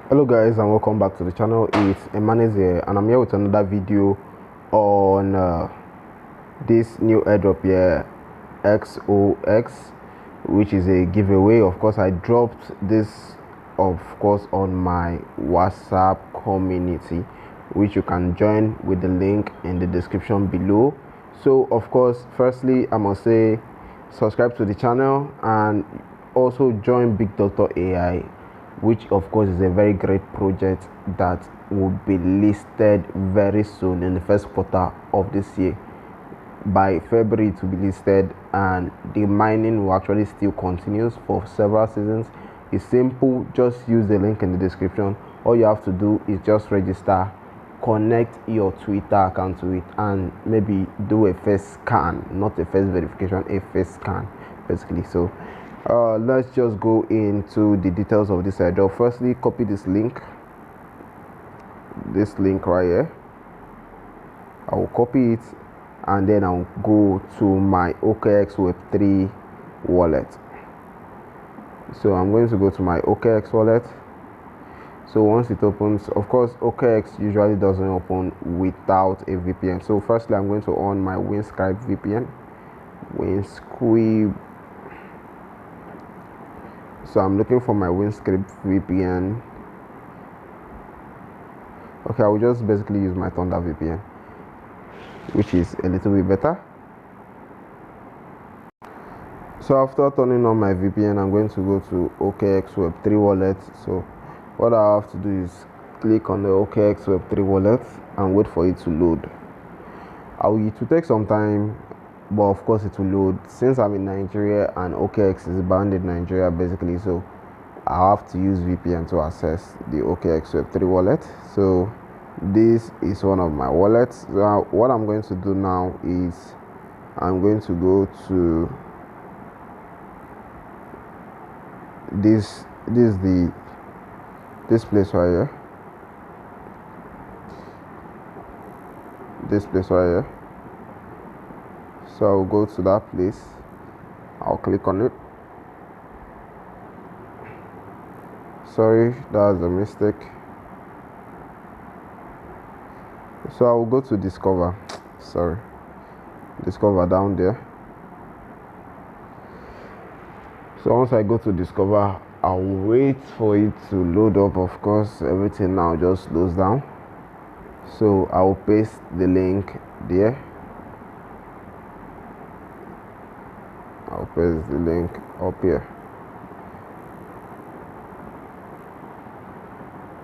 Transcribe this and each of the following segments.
Hello guys, and welcome back to the channel. It's Emanis here, and I'm here with another video on this new airdrop here, XOS, which is a giveaway. Of course, I dropped this of course on my WhatsApp community, which you can join with the link in the description below. So of course, firstly I must say subscribe to the channel and also join Big Dr. AI, which of course is a very great project that will be listed very soon in the first quarter of this year. By February to be listed, and the mining will actually still continues for several seasons. It's simple, just use the link in the description. All you have to do is just register, connect your Twitter account to it, and maybe do a face scan, not a face verification, a face scan basically. So let's just go into the details of this airdrop. Firstly, copy this link right here. I will copy it and then I'll go to my OKX Web3 wallet. So I'm going to go to my OKX wallet. So once it opens, of course OKX usually doesn't open without a VPN. So firstly I'm going to on my Windscribe VPN. So I'm looking for my Windscribe VPN. Okay, I will just basically use my Thunder VPN, which is a little bit better. So after turning on my VPN, I'm going to go to OKX Web3 wallet. So what I have to do is click on the OKX Web3 wallet and wait for it to load. It will take some time, but of course it will load. Since I'm in Nigeria and OKX is banned in Nigeria basically, so I have to use VPN to access the OKX Web3 wallet. So this is one of my wallets. So what I'm going to do now is I'm going to go to this place right here. This place right here. So I'll go to that place. I'll click on it. Sorry, that's a mistake. So I will go to discover. Sorry, discover down there. So once I go to discover, I'll wait for it to load up. Of course, everything now just slows down. So I will paste the link there. I'll paste the link up here.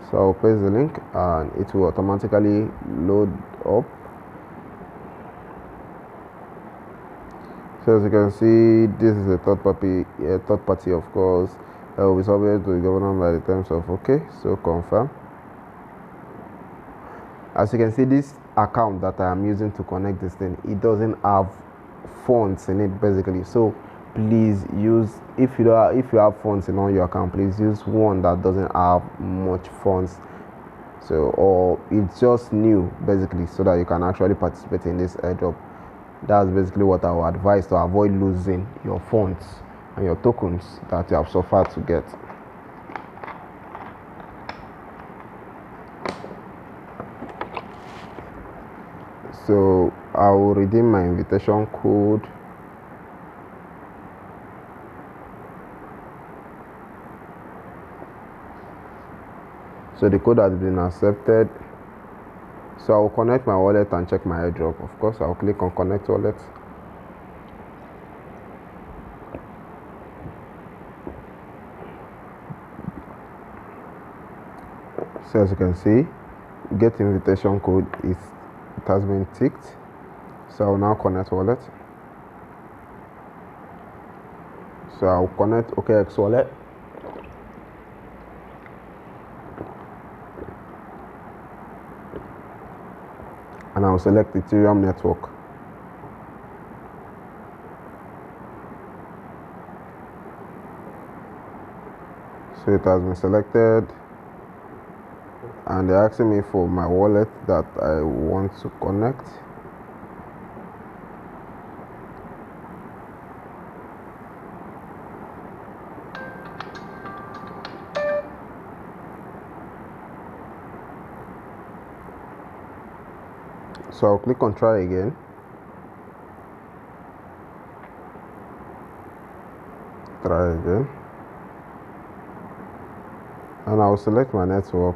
So I'll paste the link and it will automatically load up. So as you can see, this is a third party of course. Will be subject to the government by the terms of okay. So confirm. As you can see, this account that I am using to connect this thing, it doesn't have funds in it basically. So please use, if you have funds in all your account, please use one that doesn't have much funds. So, or it's just new basically, so that you can actually participate in this airdrop. That's basically what I would advise, to avoid losing your funds and your tokens that you have suffered to get. So I will redeem my invitation code. So the code has been accepted. So I will connect my wallet and check my airdrop. Of course, I'll click on connect wallet. So as you can see, get invitation code it has been ticked. So I'll now connect wallet. So I'll connect OKX wallet. And I'll select Ethereum network. So it has been selected, and they're asking me for my wallet that I want to connect. So I'll click on try again. Try again. And I'll select my network.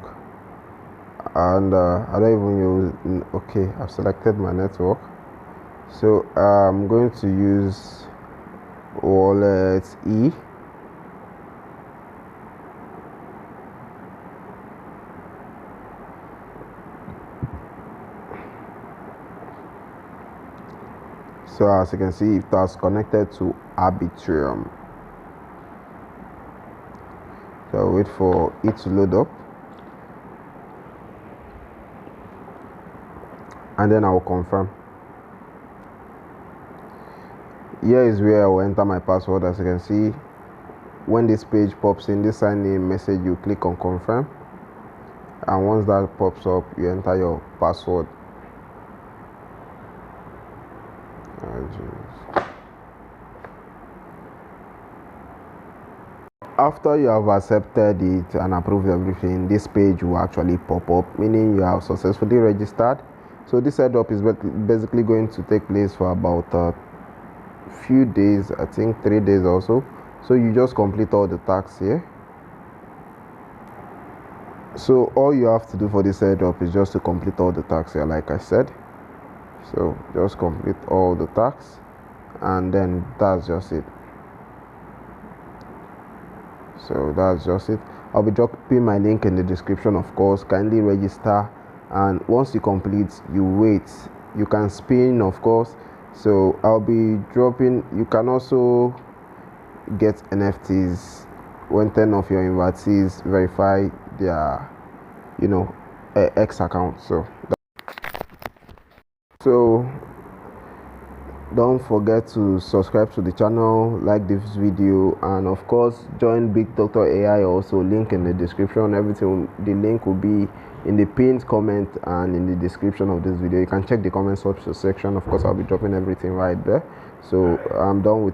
And I don't even use, okay, I've selected my network. So I'm going to use wallet E. So as you can see, it has connected to Arbitrum. So I'll wait for it to load up, and then I will confirm. Here is where I will enter my password. As you can see, when this page pops in, this sign in message, you click on confirm, and once that pops up, you enter your password. After you have accepted it and approved everything, this page will actually pop up, meaning you have successfully registered. So this airdrop is basically going to take place for about a few days, I think 3 days or so. So you just complete all the tasks here. So all you have to do for this airdrop is just to complete all the tasks here, like I said. So just complete all the tasks, and then that's just it. So that's just it. I'll be dropping my link in the description, of course. Kindly register, and once you complete, you wait. You can spin, of course. So I'll be dropping. You can also get NFTs when 10 of your invitees verify their X account. So don't forget to subscribe to the channel, like this video, and of course join Big Doctor AI. Also, link in the description. Everything, the link will be in the pinned comment and in the description of this video. You can check the comment section. Of course, I'll be dropping everything right there. So I'm done with